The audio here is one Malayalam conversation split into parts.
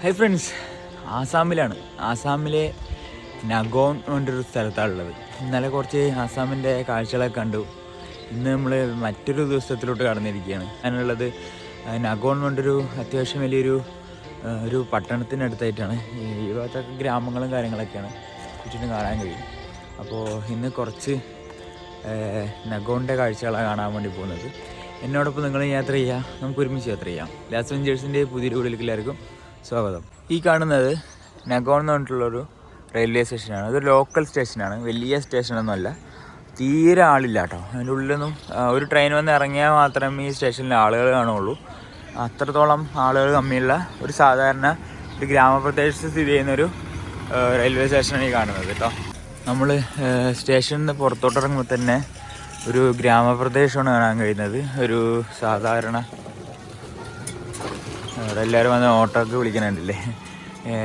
Hi friends, ആസാമിലാണ്. ആസാമിലെ നഗോൺ എന്നൊരു സ്ഥലത്താണുള്ളത്. ഇന്നലെ കുറച്ച് ആസാമിൻ്റെ കാഴ്ചകളൊക്കെ കണ്ടു. ഇന്ന് നമ്മൾ മറ്റൊരു ദിവസത്തിലോട്ട് കടന്നിരിക്കുകയാണ്. അതിനുള്ളത് നഗോൺ കൊണ്ടൊരു അത്യാവശ്യം വലിയൊരു പട്ടണത്തിനടുത്തായിട്ടാണ്. ഈ ഭാഗത്തൊക്കെ ഗ്രാമങ്ങളും കാര്യങ്ങളൊക്കെയാണ് ചുറ്റിനും കാണാൻ കഴിയും. അപ്പോൾ ഇന്ന് കുറച്ച് നഗോണിൻ്റെ കാഴ്ചകളാണ് കാണാൻ വേണ്ടി പോകുന്നത്. എന്നോടൊപ്പം നിങ്ങൾ യാത്ര ചെയ്യുക, നമുക്ക് ഒരുമിച്ച് യാത്ര ചെയ്യാം. ലാസ് വെഞ്ചേഴ്സിൻ്റെ പുതിയൊരു വീഡിയോയിലേക്ക് എല്ലാവർക്കും സ്വാഗതം. ഈ കാണുന്നത് നഗോൺ എന്ന് പറഞ്ഞിട്ടുള്ളൊരു റെയിൽവേ സ്റ്റേഷനാണ്. അതൊരു ലോക്കൽ സ്റ്റേഷനാണ്, വലിയ സ്റ്റേഷനൊന്നുമല്ല. തീരെ ആളില്ല കേട്ടോ. അതിൻ്റെ ഉള്ളിലൊന്നും ഒരു ട്രെയിൻ വന്ന് ഇറങ്ങിയാൽ മാത്രമേ ഈ സ്റ്റേഷനിൽ ആളുകൾ കാണുള്ളൂ. അത്രത്തോളം ആളുകൾ കമ്മിയുള്ള ഒരു സാധാരണ ഒരു ഗ്രാമപ്രദേശത്ത് സ്ഥിതി ചെയ്യുന്നൊരു റെയിൽവേ സ്റ്റേഷനാണ് ഈ കാണുന്നത് കേട്ടോ. നമ്മൾ സ്റ്റേഷനിൽ നിന്ന് പുറത്തോട്ടിറങ്ങുമ്പോൾ തന്നെ ഒരു ഗ്രാമപ്രദേശമാണ് കാണാൻ കഴിയുന്നത്. ഒരു സാധാരണ അവിടെ എല്ലാവരും വന്ന് ഓട്ടോ ഒക്കെ വിളിക്കുന്നുണ്ടല്ലേ,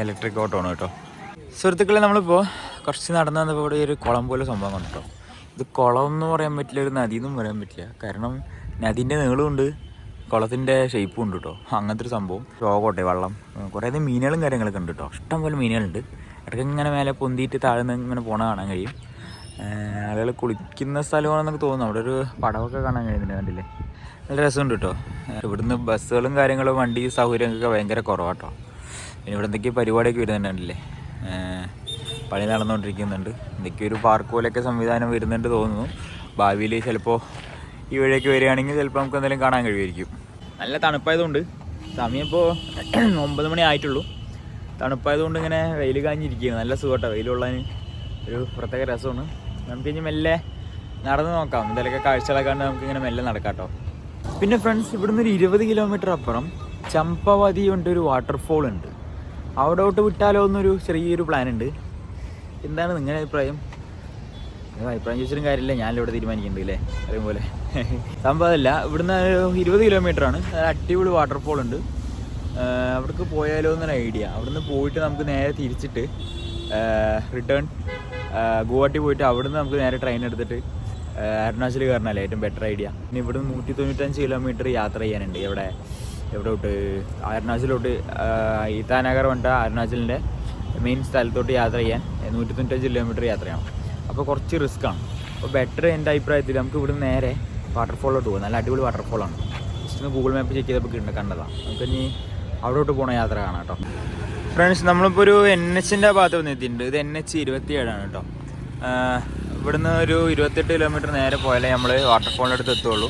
ഇലക്ട്രിക് ഓട്ടോ ആണ് കേട്ടോ. സുഹൃത്തുക്കളെ, നമ്മളിപ്പോൾ കുറച്ച് നടന്നു വന്നപ്പോൾ ഇവിടെ ഒരു കുളം പോലെ സംഭവം കണ്ടോ. ഇത് കുളം എന്ന് പറയാൻ പറ്റില്ല, ഒരു നദി എന്നും പറയാൻ പറ്റില്ല. കാരണം നദീൻ്റെ നീളമുണ്ട്, കുളത്തിൻ്റെ ഷേപ്പും ഉണ്ട് കേട്ടോ. അങ്ങനത്തെ ഒരു സംഭവം. രോഗോട്ടെ വെള്ളം, കുറേ മീനുകളും കാര്യങ്ങളൊക്കെ ഉണ്ട് കേട്ടോ. ഇഷ്ടംപോലെ മീനുകളുണ്ട്. ഇടയ്ക്ക് ഇങ്ങനെ മേലെ പൊന്തിയിട്ട് താഴ്ന്ന് ഇങ്ങനെ പോണ കാണാൻ കഴിയും. ആളുകൾ കുളിക്കുന്ന സ്ഥലമാണെന്നൊക്കെ തോന്നുന്നു. അവിടെ ഒരു പടവൊക്കെ കാണാൻ കഴിയുന്നുണ്ട്, കണ്ടില്ലേ? നല്ല രസമുണ്ട് കേട്ടോ. ഇവിടുന്ന് ബസ്സുകളും കാര്യങ്ങളും വണ്ടി സൗകര്യമൊക്കെ ഭയങ്കര കുറവാട്ടോ. പിന്നെ ഇവിടെ എന്തൊക്കെയോ പരിപാടിയൊക്കെ വരുന്നുണ്ടല്ലേ, പണി നടന്നുകൊണ്ടിരിക്കുന്നുണ്ട്. എന്തൊക്കെയോ ഒരു പാർക്ക് പോലെയൊക്കെ സംവിധാനം വരുന്നുണ്ട് തോന്നുന്നു. ഭാവിയിൽ ചിലപ്പോൾ ഈ വഴിയൊക്കെ വരികയാണെങ്കിൽ ചിലപ്പോൾ നമുക്ക് എന്തെങ്കിലും കാണാൻ കഴിയുമായിരിക്കും. നല്ല തണുപ്പായതുകൊണ്ട്, സമയം ഇപ്പോൾ 9 മണി ആയിട്ടുള്ളൂ. തണുപ്പായതുകൊണ്ട് ഇങ്ങനെ വെയിൽ കാഞ്ഞിരിക്കുകയാണ്. നല്ല സുഖമാട്ടോ വെയിലുള്ളതിന്, ഒരു പ്രത്യേക രസമാണ്. നമുക്ക് ഇനി മെല്ലെ നടന്ന് നോക്കാം, എന്തെങ്കിലുമൊക്കെ കാഴ്ചകളൊക്കെ കണ്ട് നമുക്കിങ്ങനെ മെല്ലെ നടക്കാം കേട്ടോ. പിന്നെ ഫ്രണ്ട്സ്, ഇവിടുന്ന് ഒരു 20 കിലോമീറ്റർ അപ്പുറം ചമ്പവതി കൊണ്ടൊരു വാട്ടർഫോൾ ഉണ്ട്. അവിടോട്ട് വിട്ടാലോ എന്നൊരു ചെറിയൊരു പ്ലാൻ ഉണ്ട്. എന്താണ് നിങ്ങളുടെ അഭിപ്രായം? അഭിപ്രായം ചോദിച്ചിട്ടും കാര്യമില്ല, ഞാനിവിടെ തീരുമാനിക്കുന്നുണ്ട് അല്ലേ, അതേപോലെ സംഭവമല്ല. ഇവിടുന്ന് 20 കിലോമീറ്ററാണ്. അടിപൊളി വാട്ടർഫോൾ ഉണ്ട്. അവിടേക്ക് പോയാലോ എന്നൊരു ഐഡിയ. അവിടുന്ന് പോയിട്ട് നമുക്ക് നേരെ തിരിച്ചിട്ട് റിട്ടേൺ ഗുവാഹട്ടി പോയിട്ട് അവിടുന്ന് നമുക്ക് നേരെ ട്രെയിൻ എടുത്തിട്ട് അരുണാചൽ കയറണമല്ലേ ഏറ്റവും ബെറ്റർ ഐഡിയ. പിന്നെ ഇവിടുന്ന് 195 കിലോമീറ്റർ യാത്ര ചെയ്യാനുണ്ട്. എവിടെ തൊട്ട്? അരുണാചലോട്ട്. ഇറ്റാനഗർ പറഞ്ഞിട്ട് അരുണാചലിൻ്റെ മെയിൻ സ്ഥലത്തോട്ട് യാത്ര ചെയ്യാൻ 195 കിലോമീറ്റർ യാത്ര ചെയ്യണം. അപ്പോൾ കുറച്ച് റിസ്ക്കാണ്. അപ്പോൾ ബെറ്റർ എൻ്റെ അഭിപ്രായത്തിൽ നമുക്ക് ഇവിടുന്ന് നേരെ വാട്ടർഫോളിലോട്ട് പോകാം. നല്ല അടിപൊളി വാട്ടർഫോളാണ്. ജസ്റ്റ് ഒന്ന് ഗൂഗിൾ മാപ്പ് ചെക്ക് ചെയ്തപ്പോൾ കണ്ടതാണ്. നമുക്കിനി അവിടോട്ട് പോകണ യാത്ര കാണാം കേട്ടോ. ഫ്രണ്ട്സ്, നമ്മളിപ്പോൾ ഒരു NH-ൻ്റെ ഭാഗത്ത് വന്നെത്തിയിട്ടുണ്ട്. ഇത് NH 27 ആണ് കേട്ടോ. ഇവിടുന്ന് ഒരു 28 കിലോമീറ്റർ നേരെ പോയാലേ നമ്മൾ വാട്ടർഫോളിൻ്റെ അടുത്ത് എത്തുള്ളൂ.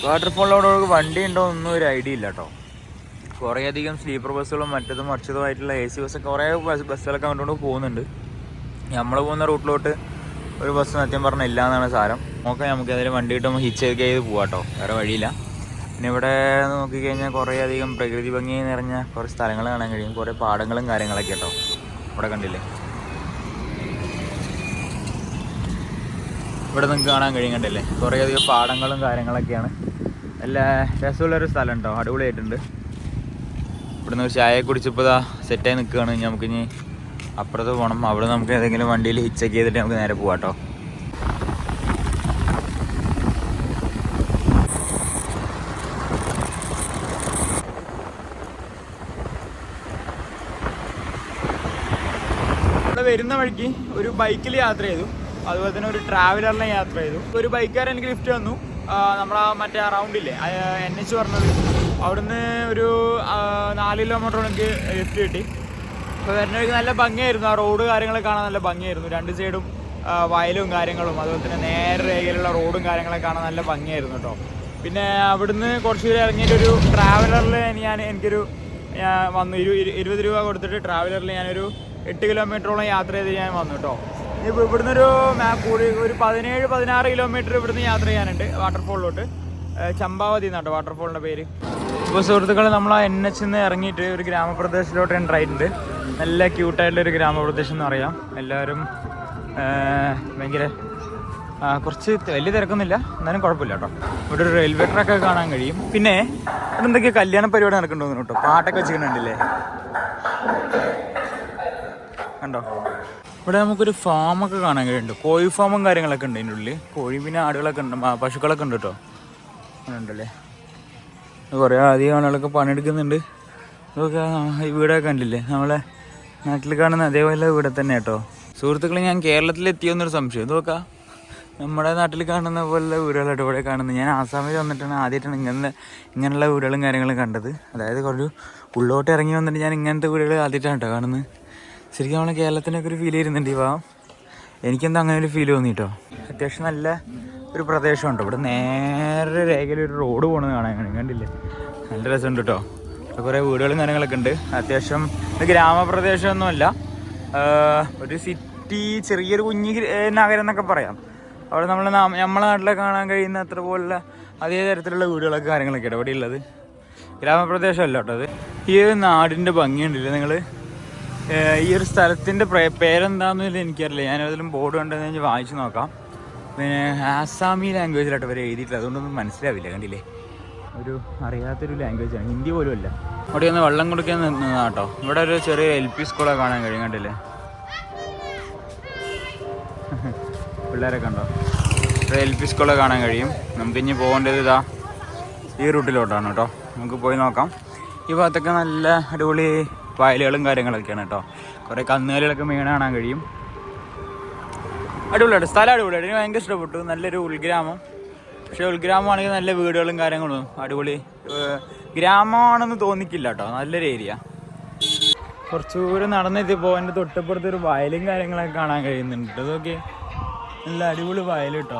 വാട്ടർഫോളിനോട് വണ്ടി ഉണ്ടോ ഒന്നും ഒരു ഐഡിയ ഇല്ല കേട്ടോ. കുറേയധികം സ്ലീപ്പർ ബസ്സുകളും മറ്റതുമായിട്ടുള്ള AC ബസ്സൊക്കെ കുറേ ബസ്സുകളൊക്കെ അങ്ങോട്ട് പോകുന്നുണ്ട്. നമ്മൾ പോകുന്ന റൂട്ടിലോട്ട് ഒരു ബസ് സത്യം പറഞ്ഞാൽ ഇല്ല എന്നാണ് സാരം. നോക്കാം, നമുക്ക് ഏതെങ്കിലും വണ്ടി കിട്ടുമ്പോൾ ഹിച്ച് ചെയ്ത് പോകാം കേട്ടോ, വേറെ വഴിയില്ല. പിന്നെ ഇവിടെ നോക്കിക്കഴിഞ്ഞാൽ കുറേയധികം പ്രകൃതി ഭംഗി നിറഞ്ഞ കുറേ സ്ഥലങ്ങൾ കാണാൻ കഴിയും. കുറേ പാടങ്ങളും കാര്യങ്ങളൊക്കെ കേട്ടോ ഇവിടെ കണ്ടില്ലേ. ഇവിടെ നിങ്ങൾക്ക് കാണാൻ കഴിയും, കണ്ടില്ലേ? കുറേയധികം പാടങ്ങളും കാര്യങ്ങളൊക്കെയാണ്. നല്ല രസമുള്ളൊരു സ്ഥലം ഉണ്ടോ, അടിപൊളിയായിട്ടുണ്ട്. ഇവിടുന്ന് ഒരു ചായ കുടിച്ചപ്പോൾ സെറ്റായി നിൽക്കുകയാണ്. നമുക്കിനി അപ്പുറത്ത് പോകണം. അവിടെ നമുക്ക് ഏതെങ്കിലും വണ്ടിയിൽ ഹിച്ചൊക്കെ ചെയ്തിട്ട് നമുക്ക് നേരെ പോകാം കേട്ടോ. ഇവിടെ വരുന്ന വഴിക്ക് ഒരു ബൈക്കിൽ യാത്ര ചെയ്തു, അതുപോലെ തന്നെ ഒരു ട്രാവലറിനെ യാത്ര ചെയ്തു. ഒരു ബൈക്കുകാരൻ എനിക്ക് ലിഫ്റ്റ് തന്നു. നമ്മളാ മറ്റേ റൗണ്ടില്ലേ NH പറഞ്ഞത്, അവിടുന്ന് ഒരു 4 കിലോമീറ്റർ എനിക്ക് ലിഫ്റ്റ് കിട്ടി. അപ്പോൾ വരുന്ന വഴിക്ക് നല്ല ഭംഗിയായിരുന്നു. ആ റോഡ് കാര്യങ്ങളൊക്കെ കാണാൻ നല്ല ഭംഗിയായിരുന്നു. 2 സൈഡും വയലും കാര്യങ്ങളും, അതുപോലെ തന്നെ നേരെ രേഖയിലുള്ള റോഡും കാര്യങ്ങളൊക്കെ കാണാൻ നല്ല ഭംഗിയായിരുന്നു കേട്ടോ. പിന്നെ അവിടുന്ന് കുറച്ച് ദൂരം ഇറങ്ങിയിട്ടൊരു ട്രാവലറിൽ എനിക്കൊരു വന്നു. 20 രൂപ കൊടുത്തിട്ട് ട്രാവലറിൽ ഞാനൊരു 8 കിലോമീറ്ററോളം യാത്ര ചെയ്ത് ഞാൻ വന്നു കേട്ടോ. ഇപ്പോൾ ഇവിടുന്ന് ഒരു കൂടി ഒരു 17-16 കിലോമീറ്റർ ഇവിടുന്ന് യാത്ര ചെയ്യാനുണ്ട് വാട്ടർഫോളിലോട്ട്. ചമ്പാവതി എന്നാട്ടോ വാട്ടർഫോളിൻ്റെ പേര്. ഇപ്പോൾ സുഹൃത്തുക്കൾ, നമ്മൾ ആ NH-ന്ന് ഇറങ്ങിയിട്ട് ഒരു ഗ്രാമപ്രദേശത്തിലോട്ട് എൻ്റർ ആയിട്ടുണ്ട്. നല്ല ക്യൂട്ടായിട്ടുള്ളൊരു ഗ്രാമപ്രദേശം എന്ന് പറയാം. എല്ലാവരും ഭയങ്കര കുറച്ച് വലിയ തിരക്കൊന്നുമില്ല, എന്നാലും കുഴപ്പമില്ല കേട്ടോ. ഇവിടെ ഒരു റെയിൽവേ ട്രാക്കൊക്കെ കാണാൻ കഴിയും. പിന്നെ ഇവിടെ എന്തൊക്കെയോ കല്യാണ പരിപാടി നടക്കുന്നുണ്ടോ കേട്ടോ. പാട്ടൊക്കെ വെച്ചിട്ടുണ്ടല്ലേ, കണ്ടോ? ഇവിടെ നമുക്കൊരു ഫാമൊക്കെ കാണാൻ കഴിയുന്നുണ്ട്. കോഴി ഫാമും കാര്യങ്ങളൊക്കെ ഉണ്ട് ഇതിൻ്റെ ഉള്ളിൽ. കോഴി പിന്നെ ആടുകളൊക്കെ ഉണ്ട്, പശുക്കളൊക്കെ ഉണ്ട് കേട്ടോ. ഉണ്ടല്ലേ. കുറേ അധികം ആളുകളൊക്കെ പണിയെടുക്കുന്നുണ്ട്. ഇതൊക്കെ ഈ വീടൊക്കെ കണ്ടില്ലേ, നമ്മളെ നാട്ടിൽ കാണുന്ന അതേപോലെ വീടെ തന്നെ കേട്ടോ. സുഹൃത്തുക്കളെ, ഞാൻ കേരളത്തിലെത്തിയോന്നൊരു സംശയം. ഇതൊക്കെ നമ്മുടെ നാട്ടിൽ കാണുന്ന പോലുള്ള വീടുകളായിട്ട് ഇവിടെ കാണുന്നത്. ഞാൻ ആസാമിൽ വന്നിട്ടാണ് ആദ്യമായിട്ടാണ് ഇങ്ങനെയുള്ള വീടുകളും കാര്യങ്ങളും കണ്ടത്. അതായത് കുറച്ച് ഉള്ളോട്ട് ഇറങ്ങി വന്നിട്ട് ഞാൻ ഇങ്ങനത്തെ വീടുകൾ ആദ്യമായിട്ടാണ് കേട്ടോ കാണുന്നത്. ശരിക്കും നമ്മളെ കേരളത്തിനൊക്കെ ഒരു ഫീൽ ചെയ്യുന്നുണ്ട് ഈ ഭാഗം. എനിക്കെന്താ അങ്ങനെ ഒരു ഫീൽ തോന്നി കേട്ടോ. അത്യാവശ്യം നല്ല ഒരു പ്രദേശമുണ്ട്. ഇവിടെ നേരെ രേഖയിൽ ഒരു റോഡ് പോകുന്നത് കാണാൻ കണ്ടില്ലേ, നല്ല രസമുണ്ട് കേട്ടോ. ഇവിടെ കുറേ വീടുകളും കാര്യങ്ങളൊക്കെ ഉണ്ട്. അത്യാവശ്യം ഇത് ഗ്രാമപ്രദേശമൊന്നുമല്ല, ഒരു സിറ്റി, ചെറിയൊരു കുഞ്ഞി നഗരം എന്നൊക്കെ പറയാം. അവിടെ നമ്മളെ നാട്ടിലെ കാണാൻ കഴിയുന്ന അത്ര പോലുള്ള അതേ തരത്തിലുള്ള വീടുകളൊക്കെ കാര്യങ്ങളൊക്കെ ആണ് ഇവിടെ ഉള്ളത്. ഗ്രാമപ്രദേശമല്ല കേട്ടോ അത്. ഈ ഒരു നാടിൻ്റെ ഭംഗിയുണ്ടല്ലേ നിങ്ങൾ. ഈ ഒരു സ്ഥലത്തിൻ്റെ പേരെന്താണെന്ന് എനിക്കറിയില്ല. ഞാനതിലും ബോർഡ് കണ്ടെന്ന് കഴിഞ്ഞാൽ വായിച്ച് നോക്കാം. പിന്നെ ആസാമി ലാംഗ്വേജിലായിട്ട് വരെ എഴുതിയിട്ടില്ല, അതുകൊണ്ടൊന്നും മനസ്സിലാവില്ല. കണ്ടില്ലേ, ഒരു അറിയാത്തൊരു ലാംഗ്വേജാണ്, ഹിന്ദി പോലും അല്ല. അവിടെ ഒന്ന് വെള്ളം കുടിക്കാൻ നിന്നതാണ് കേട്ടോ. ഇവിടെ ഒരു ചെറിയ LP സ്കൂളൊക്കെ കാണാൻ കഴിയും. കണ്ടില്ലേ, പിള്ളേരൊക്കെ ഉണ്ടോ. ഒരു LP സ്കൂളൊക്കെ കാണാൻ കഴിയും. നമുക്ക് ഇനി പോകേണ്ടത് ഇതാ ഈ റൂട്ടിലോട്ടാണ് കേട്ടോ. നമുക്ക് പോയി നോക്കാം. ഈ ഭാഗത്തൊക്കെ നല്ല അടിപൊളി വയലുകളും കാര്യങ്ങളൊക്കെയാണ് കേട്ടോ. കുറേ കന്നുകാലികളൊക്കെ മീൻ കാണാൻ കഴിയും. അടിപൊളിയായിട്ട് സ്ഥലം അടിപൊളിയായിട്ട് എനിക്ക് ഭയങ്കര ഇഷ്ടപ്പെട്ടു. നല്ലൊരു ഉൾഗ്രാമം. പക്ഷേ ഉൾഗ്രാമമാണെങ്കിൽ നല്ല വീടുകളും കാര്യങ്ങളും അടിപൊളി ഗ്രാമമാണെന്ന് തോന്നിക്കില്ല കേട്ടോ. നല്ലൊരു ഏരിയ. കുറച്ച് ദൂരം നടന്നെത്തിയപ്പോൾ എൻ്റെ തൊട്ടപ്പുറത്തൊരു വയലും കാര്യങ്ങളൊക്കെ കാണാൻ കഴിയുന്നുണ്ട്. അതൊക്കെ നല്ല അടിപൊളി വയൽ കേട്ടോ.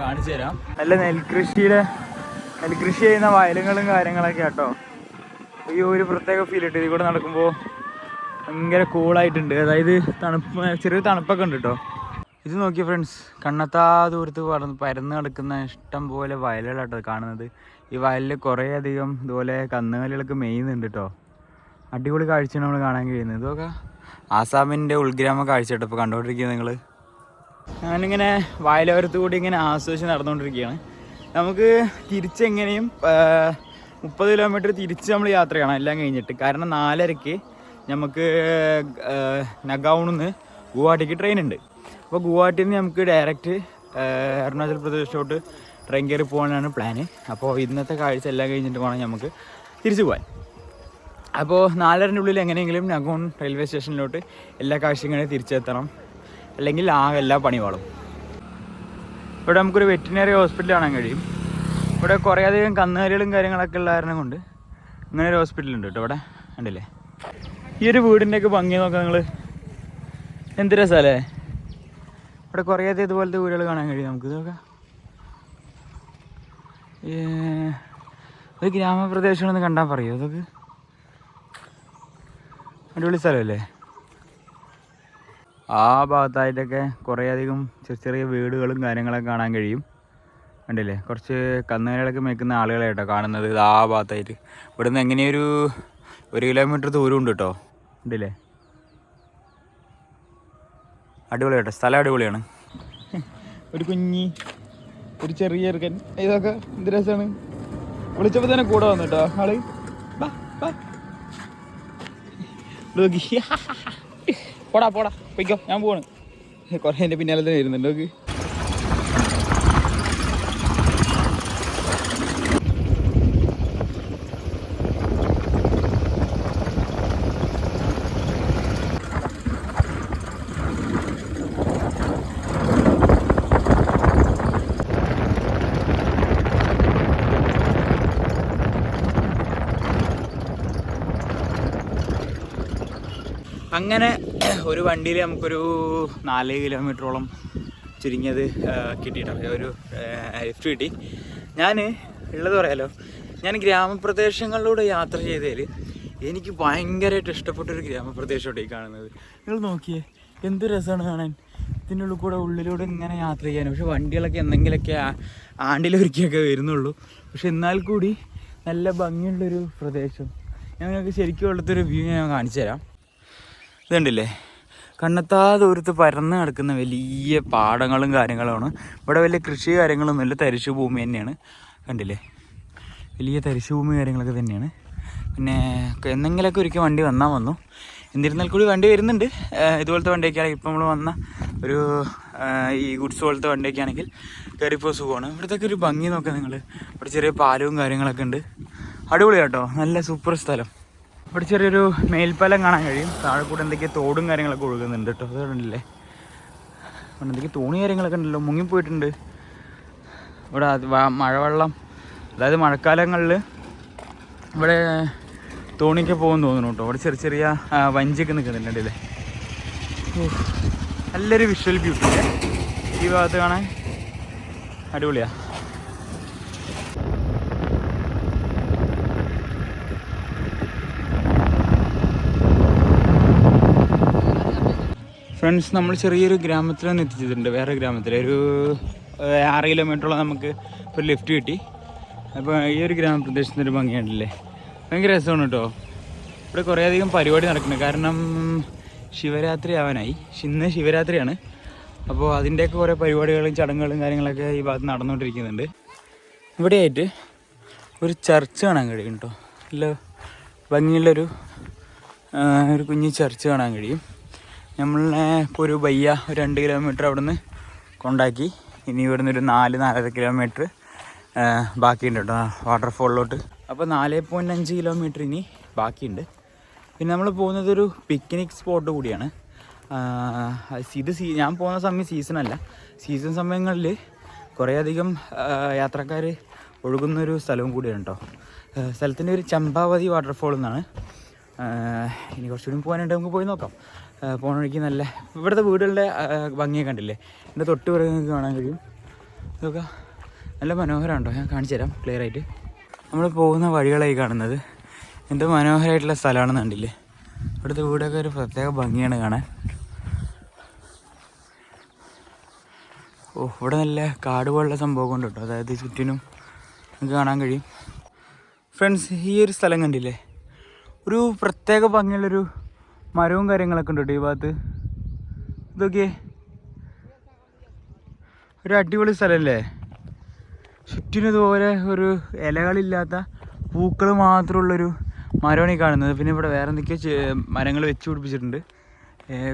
കാണിച്ചു തരാം. നല്ല നെൽകൃഷി ചെയ്യുന്ന വയലുകളും കാര്യങ്ങളൊക്കെ കേട്ടോ. ഈ ഒരു പ്രത്യേക ഫീൽ കിട്ടും. ഇതിൽ കൂടെ നടക്കുമ്പോൾ ഭയങ്കര കൂളായിട്ടുണ്ട്. അതായത് ചെറിയ തണുപ്പൊക്കെ ഉണ്ട് കേട്ടോ. ഇത് നോക്കിയ ഫ്രണ്ട്സ്, കണ്ണത്താ ദൂരത്ത് പരന്ന് കിടക്കുന്ന ഇഷ്ടം പോലെ വയലുകളാട്ടോ കാണുന്നത്. ഈ വയലിൽ കുറേ അധികം ഇതുപോലെ കന്നുകാലികളൊക്കെ മേയുന്നുണ്ട് കേട്ടോ. അടിപൊളി കാഴ്ചയാണ് നമ്മൾ കാണാൻ കഴിയുന്നത്. ഇതൊക്കെ ആസാമിൻ്റെ ഉൾഗ്രാമ കാഴ്ച കേട്ടോ ഇപ്പോൾ കണ്ടുകൊണ്ടിരിക്കുന്നത് നിങ്ങൾ. ഞാനിങ്ങനെ വയലോരത്ത് കൂടി ഇങ്ങനെ ആസ്വദിച്ച് നടന്നുകൊണ്ടിരിക്കുകയാണ്. നമുക്ക് തിരിച്ചെങ്ങനെയും 30 കിലോമീറ്റർ തിരിച്ച് നമ്മൾ യാത്ര ചെയ്യണം എല്ലാം കഴിഞ്ഞിട്ട്. കാരണം 4:30 നമുക്ക് നഗാവണിൽ നിന്ന് ഗുവാഹട്ടിക്ക് ട്രെയിൻ ഉണ്ട്. അപ്പോൾ ഗുവാഹട്ടിയിൽ നിന്ന് നമുക്ക് ഡയറക്റ്റ് അരുണാചൽ പ്രദേശോട്ട് ട്രെയിൻ കയറി പോകാനാണ് പ്ലാന്. അപ്പോൾ ഇന്നത്തെ കാഴ്ച എല്ലാം കഴിഞ്ഞിട്ട് വേണം നമുക്ക് തിരിച്ചു പോകാൻ. അപ്പോൾ 4:30-ൻ്റെ ഉള്ളിൽ എങ്ങനെയെങ്കിലും നഗോൺ റെയിൽവേ സ്റ്റേഷനിലോട്ട് എല്ലാ കാഴ്ചകളും തിരിച്ചെത്തണം, അല്ലെങ്കിൽ എല്ലാ പണി പാളും. ഇവിടെ നമുക്കൊരു വെറ്റിനറി ഹോസ്പിറ്റൽ കാണാൻ കഴിയും. ഇവിടെ കുറേ അധികം കന്നുകാലികളും കാര്യങ്ങളൊക്കെ ഉള്ള കാരണം കൊണ്ട് ഇങ്ങനെ ഒരു ഹോസ്പിറ്റലുണ്ട് കേട്ടോ ഇവിടെ. കണ്ടില്ലേ, ഈ ഒരു വീടിൻ്റെയൊക്കെ ഭംഗി നോക്കാം നിങ്ങൾ. എന്ത് രസമല്ലേ. ഇവിടെ കുറേ അധികം ഇതുപോലത്തെ വീടുകൾ കാണാൻ കഴിയും നമുക്ക്. ഇതൊക്കെ ഒരു ഗ്രാമപ്രദേശമാണെന്ന് കണ്ടാൽ പറയുമോ. അതൊക്കെ അടിപൊളി സ്ഥലമല്ലേ. ആ ഭാഗത്തായിട്ടൊക്കെ കുറേ അധികം ചെറിയ വീടുകളും കാര്യങ്ങളൊക്കെ കാണാൻ കഴിയും. കണ്ടില്ലേ, കുറച്ച് കന്നുകാലികളൊക്കെ മേയ്ക്കുന്ന ആളുകളായിട്ടോ കാണുന്നത്. ആ ഭാഗത്തായിട്ട് ഇവിടെ നിന്ന് എങ്ങനെയൊരു 1 കിലോമീറ്റർ ദൂരമുണ്ട് കേട്ടോ. കണ്ടില്ലേ, അടിപൊളിയാട്ടോ, സ്ഥലം അടിപൊളിയാണ്. ഒരു ചെറിയ ചെറുക്കൻ, ഇതൊക്കെ എന്ത് രസമാണ്. വിളിച്ചപ്പോൾ തന്നെ കൂടെ വന്നു കേട്ടോ ആള്. പോടാ പോയിക്കോ, ഞാൻ പോവാണ്. കുറേ എൻ്റെ പിന്നാലെ തന്നെ വരുന്നുണ്ട്. നോക്ക്, അങ്ങനെ ഒരു വണ്ടിയിൽ നമുക്കൊരു 4 കിലോമീറ്ററോളം ചുരുങ്ങിയത് കിട്ടിയിട്ടുണ്ട്. ഒരു ലിഫ്റ്റ് കിട്ടി. ഞാൻ ഉള്ളത് പറയാലോ, ഞാൻ ഗ്രാമപ്രദേശങ്ങളിലൂടെ യാത്ര ചെയ്തതിൽ എനിക്ക് ഭയങ്കരമായിട്ട് ഇഷ്ടപ്പെട്ടൊരു ഗ്രാമപ്രദേശമായിട്ട് ഈ കാണുന്നത്. നിങ്ങൾ നോക്കിയേ, എന്ത് രസമാണ് കാണാൻ. ഇതിൻ്റെ ഉള്ളിൽ കൂടെ ഉള്ളിലൂടെ ഇങ്ങനെ യാത്ര ചെയ്യാൻ. പക്ഷേ വണ്ടികളൊക്കെ എന്തെങ്കിലുമൊക്കെ ആണ്ടിലൊരിക്കൊക്കെ വരുന്നുള്ളൂ. പക്ഷെ എന്നാൽ കൂടി നല്ല ഭംഗിയുള്ളൊരു പ്രദേശം. ഞാൻ നിങ്ങൾക്ക് ശരിക്കും ഉള്ളതൊരു വ്യൂ ഞാൻ കാണിച്ചു തരാം. ഇതുണ്ടല്ലേ, കണ്ണെത്താ ദൂരത്ത് പരന്ന് കിടക്കുന്ന വലിയ പാടങ്ങളും കാര്യങ്ങളുമാണ്. ഇവിടെ വലിയ കൃഷി കാര്യങ്ങളൊന്നുമില്ല, തരിശു ഭൂമി തന്നെയാണ്. കണ്ടില്ലേ, വലിയ തരിശു ഭൂമി കാര്യങ്ങളൊക്കെ തന്നെയാണ്. പിന്നെ എന്തെങ്കിലുമൊക്കെ ഒരിക്കൽ വണ്ടി വന്നു. എന്നിരുന്നാൽ കൂടി വണ്ടി വരുന്നുണ്ട്. ഇതുപോലത്തെ വണ്ടിയൊക്കെ ആണെങ്കിൽ ഇപ്പോൾ നമ്മൾ വന്ന ഒരു ഈ ഗുഡ്സ് പോലത്തെ വണ്ടിയൊക്കെ ആണെങ്കിൽ കയറിപ്പോൾ സുഖമാണ്. ഇവിടത്തേക്ക് ഒരു ഭംഗി നോക്കാം നിങ്ങൾ. ഇവിടെ ചെറിയ പാലവും കാര്യങ്ങളൊക്കെ ഉണ്ട്. അടിപൊളി കേട്ടോ, നല്ല സൂപ്പർ സ്ഥലം. ഇവിടെ ചെറിയൊരു മേൽപ്പാലം കാണാൻ കഴിയും. താഴെ കൂടെ എന്തൊക്കെയോ തോടും കാര്യങ്ങളൊക്കെ ഒഴുകുന്നുണ്ട് കേട്ടോ. അത് കണ്ടില്ലേ, എന്തൊക്കെയോ തോണി കാര്യങ്ങളൊക്കെ ഉണ്ടല്ലോ, മുങ്ങിപ്പോയിട്ടുണ്ട്. ഇവിടെ മഴവെള്ളം, അതായത് മഴക്കാലങ്ങളിൽ ഇവിടെ തോണിയൊക്കെ പോകുമെന്ന് തോന്നുന്നു കേട്ടോ. ഇവിടെ ചെറിയ ചെറിയ വഞ്ചിയൊക്കെ നിൽക്കുന്നുണ്ടല്ലേ. നല്ലൊരു വിഷ്വൽ ബ്യൂട്ടി ഈ ഭാഗത്ത് കാണാൻ, അടിപൊളിയാണ്. ഫ്രണ്ട്സ്, നമ്മൾ ചെറിയൊരു ഗ്രാമത്തിലാണ് എത്തിച്ചിട്ടുണ്ട്. വേറെ ഗ്രാമത്തിൽ ഒരു 6 കിലോമീറ്ററോളം നമുക്ക് ഒരു ലിഫ്റ്റ് കിട്ടി. അപ്പോൾ ഈ ഒരു ഗ്രാമപ്രദേശത്തിൻ്റെ ഒരു ഭംഗിയാണല്ലേ, ഭയങ്കര രസമാണ് കേട്ടോ. ഇവിടെ കുറേയധികം പരിപാടി നടക്കുന്നുണ്ട്. കാരണം ശിവരാത്രി ആവാനായി, ഇന്ന് ശിവരാത്രിയാണ്. അപ്പോൾ അതിൻ്റെയൊക്കെ കുറേ പരിപാടികളും ചടങ്ങുകളും കാര്യങ്ങളൊക്കെ ഈ ഭാഗത്ത് നടന്നുകൊണ്ടിരിക്കുന്നുണ്ട്. ഇവിടെയായിട്ട് ഒരു ചർച്ച് കാണാൻ കഴിയും കേട്ടോ. നല്ല ഭംഗിയുള്ളൊരു കുഞ്ഞ് ചർച്ച് കാണാൻ കഴിയും. നമ്മളെ ഇപ്പോൾ ഒരു ബയ്യ ഒരു 2 കിലോമീറ്റർ അവിടെ നിന്ന് കൊണ്ടാക്കി. ഇനി ഇവിടുന്ന് ഒരു 4-4.5 കിലോമീറ്റർ ബാക്കിയുണ്ട് കേട്ടോ വാട്ടർഫോളിലോട്ട്. അപ്പോൾ 4.5 കിലോമീറ്റർ ഇനി ബാക്കിയുണ്ട്. പിന്നെ നമ്മൾ പോകുന്നത് ഒരു പിക്നിക് സ്പോട്ട് കൂടിയാണ്. ഇത് ഞാൻ പോകുന്ന സമയം സീസണല്ല. സീസൺ സമയങ്ങളിൽ കുറേയധികം യാത്രക്കാർ ഒഴുകുന്നൊരു സ്ഥലവും കൂടിയാണ് കേട്ടോ. സ്ഥലത്തിൻ്റെ ഒരു ചമ്പാവതി വാട്ടർഫോൾ എന്നാണ്. ഇനി കുറച്ചുകൂടി പോകാനായിട്ട് നമുക്ക് പോയി നോക്കാം. പോണ വഴിക്ക് നല്ല ഇവിടുത്തെ വീടുകളുടെ ഭംഗിയൊക്കെ കണ്ടില്ലേ, എൻ്റെ തൊട്ട് പിറകെ നിങ്ങൾക്ക് കാണാൻ കഴിയും. ഇതൊക്കെ നല്ല മനോഹരമാണ് കേട്ടോ. ഞാൻ കാണിച്ചു തരാം ക്ലിയർ ആയിട്ട്. നമ്മൾ പോകുന്ന വഴികളായി കാണുന്നത് എന്ത് മനോഹരമായിട്ടുള്ള സ്ഥലമാണെന്ന് കണ്ടില്ലേ. ഇവിടുത്തെ വീടൊക്കെ ഒരു പ്രത്യേക ഭംഗിയാണ് കാണാൻ. ഇവിടെ നല്ല കാട് പോലുള്ള സംഭവം ഉണ്ട് കേട്ടോ. അതായത് ചുറ്റിനും നമുക്ക് കാണാൻ കഴിയും. ഫ്രണ്ട്സ്, ഈ ഒരു സ്ഥലം കണ്ടില്ലേ, ഒരു പ്രത്യേക ഭംഗിയുള്ളൊരു മരവും കാര്യങ്ങളൊക്കെ ഉണ്ട് കേട്ടോ ഈ ഭാഗത്ത്. ഇതൊക്കെ ഒരു അടിപൊളി സ്ഥലമല്ലേ. ചുറ്റിനും ഇതുപോലെ ഒരു ഇലകളില്ലാത്ത പൂക്കൾ മാത്രമുള്ളൊരു മരമാണ് ഈ കാണുന്നത്. പിന്നെ ഇവിടെ വേറെ എന്തൊക്കെയോ മരങ്ങൾ വെച്ച് പിടിപ്പിച്ചിട്ടുണ്ട്.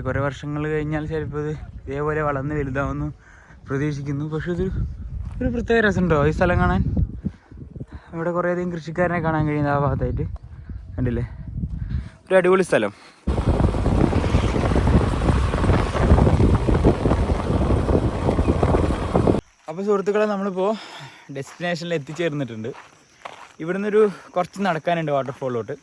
കുറേ വർഷങ്ങൾ കഴിഞ്ഞാൽ ചിലപ്പോൾ ഇത് ഇതേപോലെ വളർന്ന് വലുതാവുമെന്ന് പ്രതീക്ഷിക്കുന്നു. പക്ഷെ ഇത് ഒരു പ്രത്യേക രസമുണ്ടോ ഈ സ്ഥലം കാണാൻ. ഇവിടെ കുറേയധികം കൃഷിക്കാരനെ കാണാൻ കഴിയുന്ന ആ ഭാഗത്തായിട്ട് കണ്ടില്ലേ. ഒരു അടിപൊളി സ്ഥലം. അപ്പോൾ സുഹൃത്തുക്കളെ, നമ്മളിപ്പോൾ ഡെസ്റ്റിനേഷനിൽ എത്തിച്ചേർന്നിട്ടുണ്ട്. ഇവിടെ നിന്നൊരു കുറച്ച് നടക്കാനുണ്ട് വാട്ടർഫോളിലോട്ട്.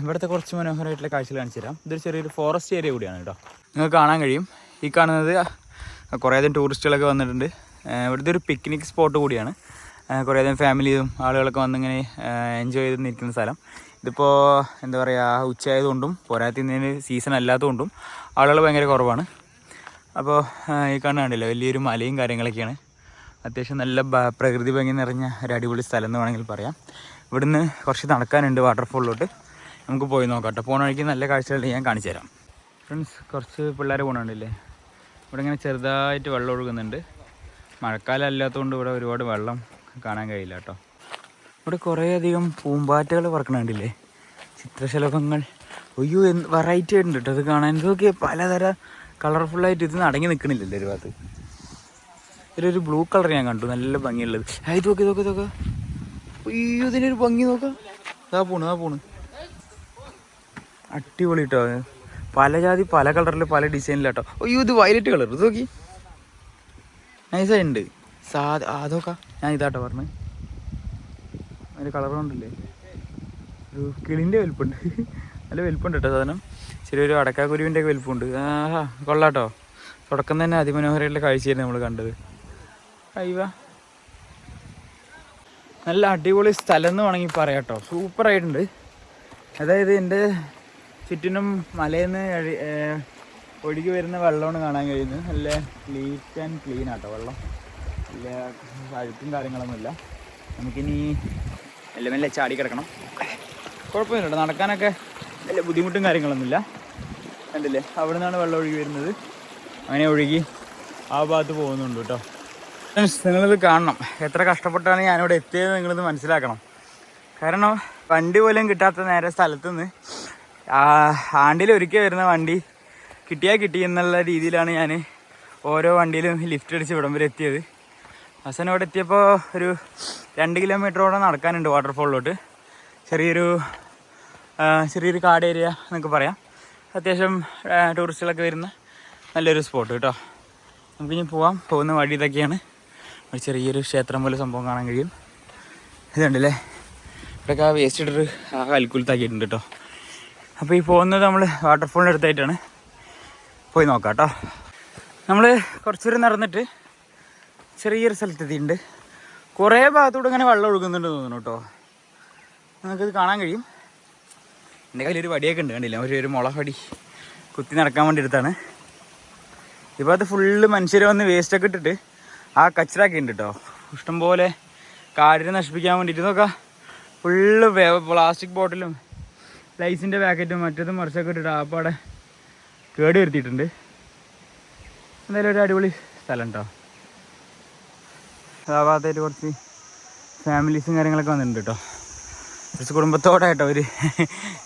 ഇവിടുത്തെ കുറച്ച് മനോഹരമായിട്ടുള്ള കാഴ്ചകൾ കാണിച്ചു തരാം. ഇതൊരു ചെറിയൊരു ഫോറസ്റ്റ് ഏരിയ കൂടിയാണ് കേട്ടോ. നിങ്ങൾക്ക് കാണാൻ കഴിയും. ഈ കാണുന്നത് കുറേയധികം ടൂറിസ്റ്റുകളൊക്കെ വന്നിട്ടുണ്ട്. ഇവിടുത്തെ ഒരു പിക്നിക് സ്പോട്ട് കൂടിയാണ്. കുറേയധികം ഫാമിലിയും ആളുകളൊക്കെ വന്നിങ്ങനെ എൻജോയ് ചെയ്ത് നിൽക്കുന്ന സ്ഥലം. ഇതിപ്പോൾ എന്താ പറയുക, ഉച്ചയായതുകൊണ്ടും പോരാത്തതിന് സീസൺ അല്ലാത്തതുകൊണ്ടും ആളുകൾ ഭയങ്കര കുറവാണ്. അപ്പോൾ ഈ കാണുകയാണല്ലോ വലിയൊരു മലയും കാര്യങ്ങളൊക്കെയാണ്. അത്യാവശ്യം നല്ല പ്രകൃതി ഭംഗി നിറഞ്ഞ ഒരു അടിപൊളി സ്ഥലം എന്ന് വേണമെങ്കിൽ പറയാം. ഇവിടുന്ന് കുറച്ച് നടക്കാനുണ്ട് വാട്ടർഫോളിലോട്ട്. നമുക്ക് പോയി നോക്കാം കേട്ടോ. പോണ വഴിക്ക് നല്ല കാഴ്ചകൾ ഞാൻ കാണിച്ചു തരാം. ഫ്രണ്ട്സ്, കുറച്ച് പിള്ളേർ പോകണുണ്ടല്ലേ. ഇവിടെ ഇങ്ങനെ ചെറുതായിട്ട് വെള്ളം ഒഴുകുന്നുണ്ട്. മഴക്കാലം അല്ലാത്തതുകൊണ്ട് ഇവിടെ ഒരുപാട് വെള്ളം കാണാൻ കഴിയില്ല കേട്ടോ. ഇവിടെ കുറേയധികം പൂമ്പാറ്റകൾ പറക്കണുണ്ടല്ലേ, ചിത്രശലഭങ്ങൾ. അയ്യോ, വെറൈറ്റി ആയിട്ടുണ്ട് കേട്ടോ അത് കാണാൻ. ഇതൊക്കെ പലതരം കളർഫുള്ളായിട്ട് ഇത് അടങ്ങി നിൽക്കണില്ലല്ലോ ഒരു ഭാഗത്ത്. ഇതിലൊരു ബ്ലൂ കളർ ഞാൻ കണ്ടു, നല്ല ഭംഗിയുള്ളത്. ഇതൊക്കെ ഇതൊക്കെ ഇതൊക്കെ അയ്യോ, ഇതിനൊരു ഭംഗി നോക്കാം. ഇതാ പോണ് അടിപൊളി കേട്ടോ. പല ജാതി പല കളറിൽ പല ഡിസൈനിലാട്ടോ. അയ്യോ, ഇത് വയലറ്റ് കളർ. ഇത് നോക്കി, നൈസായിട്ടുണ്ട്. അതൊക്കെ ഞാൻ ഇതാട്ടോ പറഞ്ഞത്. അതിൻ്റെ കളർ കൊണ്ടല്ലേ ഒരു കിളിൻ്റെ വലിപ്പുണ്ട്. നല്ല വലിപ്പുണ്ട് കേട്ടോ സാധനം. ചെറിയൊരു അടക്കാക്കുരുവിൻ്റെ ഒക്കെ വലിപ്പമുണ്ട്. കൊള്ളാട്ടോ. തുടക്കം തന്നെ അതിമനോഹരമായിട്ടുള്ള കാഴ്ചയായിരുന്നു നമ്മൾ കണ്ടത്. അയ്യ, നല്ല അടിപൊളി സ്ഥലം എന്ന് വേണമെങ്കിൽ പറയാം കേട്ടോ. സൂപ്പറായിട്ടുണ്ട്. അതായത് എൻ്റെ ചുറ്റിനും മലയിൽ നിന്ന് ഒഴുകി വരുന്ന വെള്ളമാണ് കാണാൻ കഴിയുന്നത്. നല്ല നീറ്റ് ആൻഡ് ക്ലീൻ ആട്ടോ വെള്ളം. നല്ല അഴുക്കും കാര്യങ്ങളൊന്നുമില്ല. നമുക്കിനി മെല്ലെ മെല്ലെ ചാടി കിടക്കണം. കുഴപ്പമൊന്നുമില്ല കേട്ടോ, നടക്കാനൊക്കെ വലിയ ബുദ്ധിമുട്ടും കാര്യങ്ങളൊന്നുമില്ല. കണ്ടില്ലേ, അവിടെ നിന്നാണ് വെള്ളം ഒഴുകി വരുന്നത്. അങ്ങനെ ഒഴുകി ആ ഭാഗത്ത് പോകുന്നുണ്ട് കേട്ടോ. നിങ്ങളിത് കാണണം. എത്ര കഷ്ടപ്പെട്ടാണ് ഞാനിവിടെ എത്തിയത് നിങ്ങളിത് മനസ്സിലാക്കണം. കാരണം വണ്ടി പോലും കിട്ടാത്ത നേരെ സ്ഥലത്തുനിന്ന് ആണ്ടിലൊരിക്കൽ വരുന്ന വണ്ടി കിട്ടിയാൽ കിട്ടി എന്നുള്ള രീതിയിലാണ് ഞാൻ ഓരോ വണ്ടിയിലും ലിഫ്റ്റ് അടിച്ച് ഇവിടം വരെ എത്തിയത്. അവസാനം ഇവിടെ എത്തിയപ്പോൾ ഒരു 2 കിലോമീറ്ററോടെ നടക്കാനുണ്ട് വാട്ടർഫോളിലോട്ട്. ചെറിയൊരു ചെറിയൊരു കാട് ഏരിയ എന്നൊക്കെ പറയാം. അത്യാവശ്യം ടൂറിസ്റ്റുകളൊക്കെ വരുന്ന നല്ലൊരു സ്പോട്ട് കേട്ടോ. നമുക്കിനി പോകുന്ന വഴി ഇതൊക്കെയാണ്. ഒരു ചെറിയൊരു ക്ഷേത്രം പോലെ സംഭവം കാണാൻ കഴിയും. ഇതുണ്ടല്ലേ, ഇവിടെയൊക്കെ ആ വേസ്റ്റ് ഇട്ടിട്ട് ആ കൽക്കുലത്താക്കിയിട്ടുണ്ട് കേട്ടോ. അപ്പോൾ ഈ പോകുന്നത് നമ്മൾ വാട്ടർഫോളിൻ്റെ അടുത്തായിട്ടാണ്. പോയി നോക്കാം കേട്ടോ. നമ്മൾ കുറച്ചൊരു നടന്നിട്ട് ചെറിയൊരു സ്ഥലത്തെത്തിയിട്ടുണ്ട്. കുറേ ഭാഗത്തൂടെ ഇങ്ങനെ വെള്ളം ഒഴുകുന്നുണ്ട് തോന്നുന്നു കേട്ടോ. നമുക്കിത് കാണാൻ കഴിയും. എൻ്റെ കയ്യിലൊരു വടിയൊക്കെ ഉണ്ട്, കണ്ടില്ല? ഒരു മുള വടി കുത്തി നടക്കാൻ വേണ്ടി എടുത്താണ്. ഇപ്പോൾ അത് ഫുള്ള് മനുഷ്യർ വന്ന് വേസ്റ്റൊക്കെ ഇട്ടിട്ട് ആ കച്ചറാക്കി ഉണ്ട് കേട്ടോ. ഇഷ്ടംപോലെ കാടിനെ നശിപ്പിക്കാൻ വേണ്ടിയിട്ട് നോക്കാം. ഫുള്ള് പ്ലാസ്റ്റിക് ബോട്ടിലും ലൈസിൻ്റെ പാക്കറ്റും മറ്റതും മറിച്ചൊക്കെ ഇട്ടിട്ട് ആപ്പാടെ കേട് വരുത്തിയിട്ടുണ്ട്. എന്തായാലും ഒരു അടിപൊളി സ്ഥലം കേട്ടോ. ആ ഭാഗത്തായിട്ട് കുറച്ച് ഫാമിലീസും കാര്യങ്ങളൊക്കെ വന്നിട്ടുണ്ട് കേട്ടോ. കുറച്ച് കുടുംബത്തോടെ കേട്ടോ ഒരു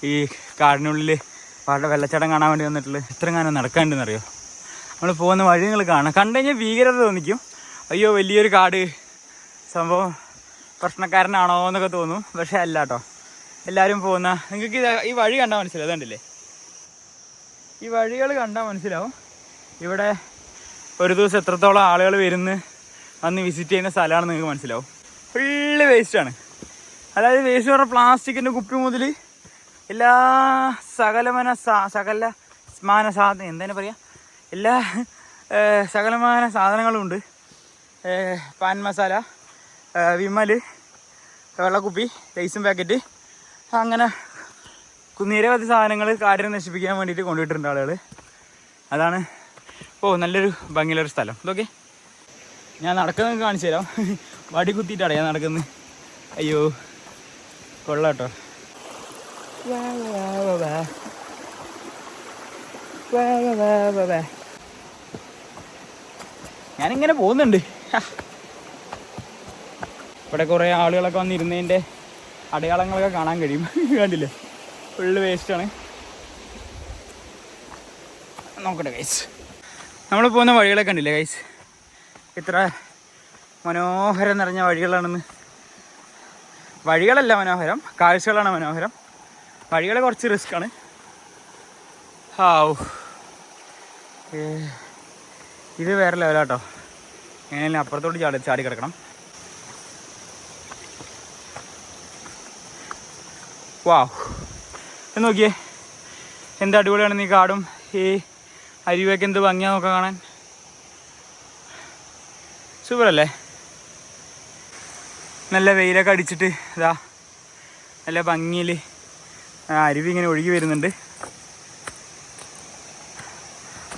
ഈ കാടിനുള്ളിൽ പാടെ വെള്ളച്ചാട്ടം കാണാൻ വേണ്ടി വന്നിട്ടുള്ള എത്ര കാലം നടക്കാണ്ടെന്നറിയോ. നമ്മൾ പോകുന്ന വഴി നിങ്ങൾ കാണാം. കണ്ടു കഴിഞ്ഞാൽ ഭീകരത തോന്നിക്കും. അയ്യോ വലിയൊരു കാട്, സംഭവം പ്രശ്നക്കാരനാണോ എന്നൊക്കെ തോന്നും. പക്ഷേ അല്ല കേട്ടോ. എല്ലാവരും പോകുന്ന നിങ്ങൾക്ക് ഈ വഴി കണ്ടാൽ മനസ്സിലാവും. അതുകൊണ്ടില്ലേ, ഈ വഴികൾ കണ്ടാൽ മനസ്സിലാവും ഇവിടെ ഒരു ദിവസം എത്രത്തോളം ആളുകൾ വന്ന് വിസിറ്റ് ചെയ്യുന്ന സ്ഥലമാണെന്ന് നിങ്ങൾക്ക് മനസ്സിലാവും. ഫുള്ള് വേസ്റ്റാണ്. അതായത് വേസ്റ്റ് പറഞ്ഞാൽ പ്ലാസ്റ്റിക്കിൻ്റെ കുപ്പി മുതൽ എല്ലാ സകലമാന സാധനം എന്താണ് പറയുക, എല്ലാ സകലമാന സാധനങ്ങളും ഉണ്ട്. പാൻ മസാല, വിമൽ, വെള്ളക്കുപ്പി, ലൈസും പാക്കറ്റ്, അങ്ങനെ നിരവധി സാധനങ്ങൾ കാടിനെ നശിപ്പിക്കാൻ വേണ്ടിയിട്ട് കൊണ്ടുപോയിട്ടുണ്ട് ആളുകൾ. അതാണ് നല്ലൊരു ഭംഗിയുള്ളൊരു സ്ഥലം. ഇതൊക്കെ ഞാൻ നടക്കുന്നത് കാണിച്ചു തരാം. വടി കുത്തിയിട്ടാണ് ഞാൻ നടക്കുന്നത്. അയ്യോ കൊള്ളാം കേട്ടോ. ഞാനിങ്ങനെ പോകുന്നുണ്ട്. ഇവിടെ കുറേ ആളുകളൊക്കെ വന്നിരുന്നതിൻ്റെ അടയാളങ്ങളൊക്കെ കാണാൻ കഴിയും. കണ്ടില്ലേ, ഫുള്ള് വേസ്റ്റാണ്. നോക്കട്ടെ ഗൈസ്, നമ്മൾ പോകുന്ന വഴികളൊക്കെ കണ്ടില്ലേ ഗൈസ്, ഇത്ര മനോഹരം നിറഞ്ഞ വഴികളാണെന്ന്. വഴികളല്ല മനോഹരം, കാഴ്ചകളാണ് മനോഹരം. വഴികൾ കുറച്ച് റിസ്ക്കാണ്. ഇത് വേറെ ലെവലാട്ടോ. എങ്ങനെയാലും അപ്പുറത്തോട്ട് ചാടി കിടക്കണം. നോക്കിയേ എന്ത് അടിപൊളിയാണ് ഈ കാടും ഈ അരുവിയൊക്കെ. എന്ത് ഭംഗിയാ നോക്കാം കാണാൻ. സൂപ്പറല്ലേ? നല്ല വെയിലൊക്കെ അടിച്ചിട്ട് ഇതാ നല്ല ഭംഗിയിൽ അരുവി ഇങ്ങനെ ഒഴുകി വരുന്നുണ്ട്.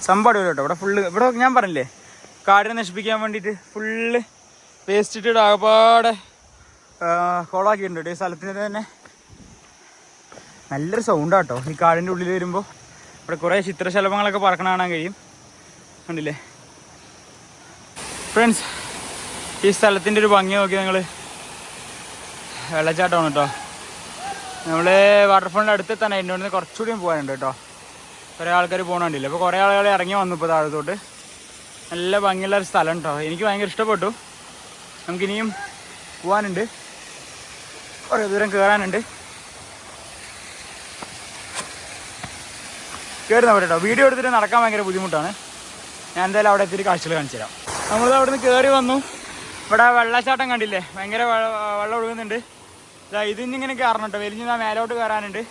സംഭവം അടിപൊളി കേട്ടോ. ഇവിടെ ഞാൻ പറഞ്ഞില്ലേ, കാടിനെ നശിപ്പിക്കാൻ വേണ്ടിയിട്ട് ഫുള്ള് വേസ്റ്റ് ഇട്ടിട്ട് ആകപ്പാടെ കോളാക്കിയിട്ടുണ്ട്. ഈ സ്ഥലത്തിന് തന്നെ നല്ലൊരു സൗണ്ടാണ് കേട്ടോ. ഈ കാടിൻ്റെ ഉള്ളിൽ വരുമ്പോൾ ഇവിടെ കുറേ ചിത്രശലഭങ്ങളൊക്കെ പറക്കണ കാണാൻ കഴിയും. കണ്ടില്ലേ ഫ്രണ്ട്സ്? ഈ സ്ഥലത്തിൻ്റെ ഒരു ഭംഗി നോക്കി നിങ്ങൾ. വെള്ളച്ചാട്ടമാണ് കേട്ടോ. നമ്മൾ വാട്ടർഫോളിൻ്റെ അടുത്ത് തന്നെ എൻ്റെ നിന്ന് കുറച്ചുകൂടിയും പോകാനുണ്ട് കേട്ടോ. കുറേ ആൾക്കാർ പോകണുണ്ടല്ലോ. അപ്പോൾ കുറേ ആളുകൾ ഇറങ്ങി വന്നു ഇപ്പോൾ താഴത്തോട്ട്. നല്ല ഭംഗിയുള്ള ഒരു സ്ഥലം കേട്ടോ. എനിക്ക് ഭയങ്കര ഇഷ്ടപ്പെട്ടു. നമുക്കിനിയും പോകാനുണ്ട്, കുറേ ദൂരം കയറാനുണ്ട്. കയറുന്ന അവിടെ കേട്ടോ. വീഡിയോ എടുത്തിട്ട് നടക്കാൻ ഭയങ്കര ബുദ്ധിമുട്ടാണ്. ഞാൻ എന്തായാലും അവിടെ എത്തിയിട്ട് കാഴ്ചകൾ കാണിച്ചു തരാം. നമ്മളിത് അവിടെ നിന്ന് കയറി വന്നു. ഇവിടെ വെള്ളച്ചാട്ടം കണ്ടില്ലേ, ഭയങ്കര വെള്ളം ഒഴുകുന്നുണ്ട്. ഇതിന്നിങ്ങനെ കയറണം കേട്ടോ. വലിഞ്ഞ് മേലോട്ട് കയറാനുണ്ട്.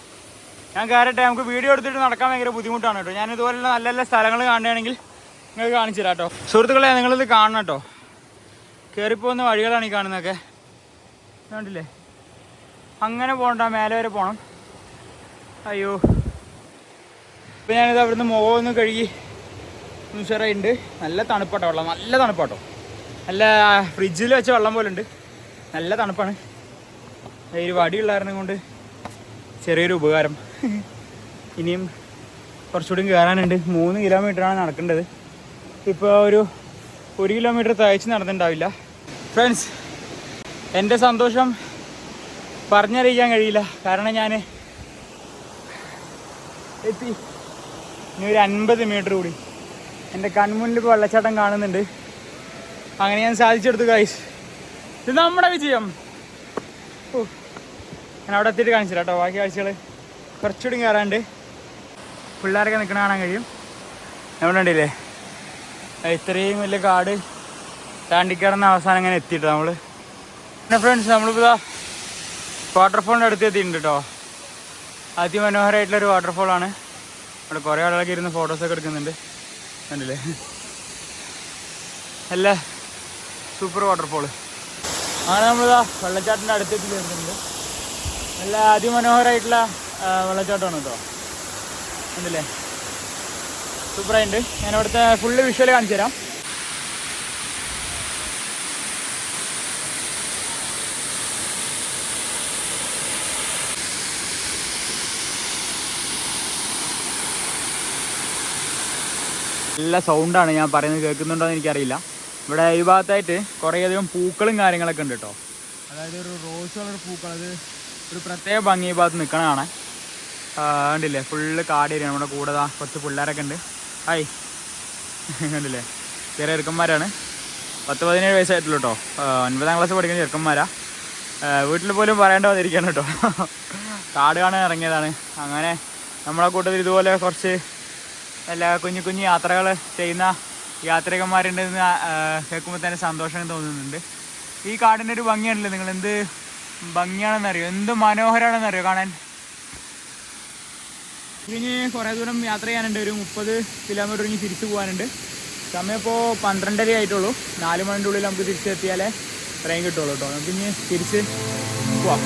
ഞാൻ കയറട്ടെ. നമുക്ക് വീഡിയോ എടുത്തിട്ട് നടക്കാൻ ഭയങ്കര ബുദ്ധിമുട്ടാണ് കേട്ടോ. ഞാൻ ഇതുപോലുള്ള നല്ല നല്ല സ്ഥലങ്ങൾ കാണുകയാണെങ്കിൽ നിങ്ങൾക്ക് കാണിച്ചു തരാം കേട്ടോ. സുഹൃത്തുക്കളെ, നിങ്ങളിത് കാണണം കേട്ടോ. കയറിപ്പോകുന്ന വഴികളാണ് ഈ കാണുന്നതൊക്കെ. കണ്ടില്ലേ, അങ്ങനെ പോകണ്ട, മേലെ വരെ പോകണം. അയ്യോ, ഇപ്പം ഞാനിത് അവിടുന്ന് മുഖമൊന്ന് കഴുകി ഉഷാറായിട്ടുണ്ട്. നല്ല തണുപ്പാട്ടോ വെള്ളം, നല്ല തണുപ്പാട്ടോ. നല്ല ഫ്രിഡ്ജിൽ വെച്ച വെള്ളം പോലെ ഉണ്ട്. നല്ല തണുപ്പാണ്. ഒരു വടിയുള്ള കാരണം കൊണ്ട് ചെറിയൊരു ഉപകാരം. ഇനിയും കുറച്ചുകൂടി കയറാനുണ്ട്. 3 കിലോമീറ്ററാണ് നടക്കേണ്ടത്. ഇപ്പോൾ ഒരു 1 കിലോമീറ്റർ തയ്ച്ച് നടന്നിട്ടുണ്ടാവില്ല. ഫ്രണ്ട്സ്, എൻ്റെ സന്തോഷം പറഞ്ഞറിയിക്കാൻ കഴിയില്ല. കാരണം ഞാൻ എത്തി. ഇനി ഒരു 50 മീറ്റർ കൂടി. എൻ്റെ കൺമുന്നിൽ ഇപ്പോൾ വെള്ളച്ചാട്ടം കാണുന്നുണ്ട്. അങ്ങനെ ഞാൻ സാധിച്ചെടുത്തു ഗൈസ്. ഇത് നമ്മുടെ വിജയം. ഞാൻ അവിടെ എത്തിയിട്ട് കാണിച്ചു കേട്ടോ ബാക്കി കാഴ്ചകൾ. കുറച്ചുകൂടി കയറാണ്ട് പിള്ളേരൊക്കെ നിൽക്കണ കാണാൻ കഴിയും. എവിടെ ഉണ്ടല്ലേ ഇത്രയും വലിയ കാട് താണ്ടിക്കടന്ന അവസാനം അങ്ങനെ എത്തിയിട്ടോ നമ്മൾ. പിന്നെ ഫ്രണ്ട്സ് നമ്മളിപ്പോൾ വാട്ടർഫോളിൻ്റെ അടുത്ത് എത്തിയിട്ടുണ്ട് കേട്ടോ. അതിമനോഹരമായിട്ടുള്ളൊരു വാട്ടർഫോളാണ്. അവിടെ കുറേ ആളുകളൊക്കെ ഇരുന്ന് ഫോട്ടോസൊക്കെ എടുക്കുന്നുണ്ട്. കണ്ടില്ലേ, നല്ല സൂപ്പർ വാട്ടർഫോള്. അങ്ങനെ നമ്മളിതാ വെള്ളച്ചാട്ടത്തിൻ്റെ അടുത്തേക്ക് ചേർക്കുന്നുണ്ട്. നല്ല അതിമനോഹരമായിട്ടുള്ള വെള്ളച്ചാട്ടമാണ് കേട്ടോ. കണ്ടില്ലേ, സൂപ്പറായിട്ടുണ്ട്. ഞാൻ ഇവിടുത്തെ ഫുള്ള് വിഷ്വൽ കാണിച്ചു തരാം. നല്ല സൗണ്ടാണ്, ഞാൻ പറയുന്നത് കേൾക്കുന്നുണ്ടോ എന്ന് എനിക്കറിയില്ല. ഇവിടെ ഈ ഭാഗത്തായിട്ട് കുറേയധികം പൂക്കളും കാര്യങ്ങളൊക്കെ ഉണ്ട് കേട്ടോ. അതായത് ഒരു റോസ് കളർ പൂക്കൾ, അത് ഒരു പ്രത്യേക ഭംഗി ഈ ഭാഗത്ത് നിൽക്കണ കാണാൻ. കണ്ടില്ലേ, ഫുള്ള് കാടേരിയാണ്. നമ്മുടെ കൂടെ കുറച്ച് പിള്ളേരൊക്കെ ഉണ്ട്. ഹായ്, കണ്ടില്ലേ, ചെറിയ ചെറുക്കന്മാരാണ്. 10-17 വയസ്സായിട്ടുള്ളൂ കേട്ടോ. 9ാം ക്ലാസ് പഠിക്കുന്ന ചെറുക്കന്മാരാ. വീട്ടിൽ പോലും പറയേണ്ട വന്നിരിക്കുകയാണ് കേട്ടോ. കാട് കാണാൻ ഇറങ്ങിയതാണ്. അങ്ങനെ നമ്മളെ കൂട്ടത്തിൽ ഇതുപോലെ കുറച്ച് എല്ലാ കുഞ്ഞു കുഞ്ഞു യാത്രകൾ ചെയ്യുന്ന യാത്രികന്മാരുണ്ടെന്ന് കേൾക്കുമ്പോൾ തന്നെ സന്തോഷം തോന്നുന്നുണ്ട്. ഈ കാടിൻ്റെ ഒരു ഭംഗിയാണല്ലോ, നിങ്ങൾ എന്ത് ഭംഗിയാണെന്നറിയോ, എന്ത് മനോഹരമാണെന്നറിയോ കാണാൻ. ഇനി കുറേ ദൂരം യാത്ര ചെയ്യാനുണ്ട്. ഒരു 30 കിലോമീറ്റർ ഇനി തിരിച്ചു പോകാനുണ്ട്. സമയം ഇപ്പോൾ 12:30 ആയിട്ടുള്ളൂ. 4 മണിൻ്റെ ഉള്ളിൽ നമുക്ക് തിരിച്ചെത്തിയാലേ ട്രെയിൻ കിട്ടുള്ളൂ കേട്ടോ. നമുക്കിനി തിരിച്ച് പോവാം.